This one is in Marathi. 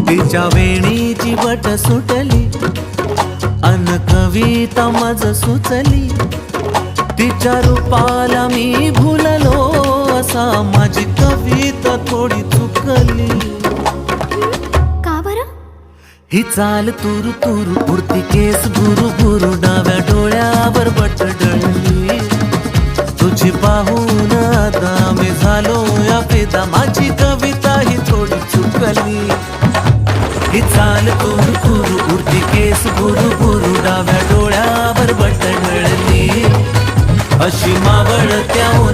तिच्या वेणीची बट सुटली अन कविता मज सुचली, तिच्या रूपाला मी भुललो असा माझी कविता थोडी चुकली. का बरं? ही चाल तुरु तुरु उडती केस भुरु भुरु, डाव्या डोळ्यावर बट डळली. तुझी पाहून आता मी झालो या फिदा, माझी कविता ही थोडी चुकली. ही चाल तुरु तुरु उडती केस भुरु भुरु, डाव्या डोळ्यावर बट डळली. अशी मावळत्या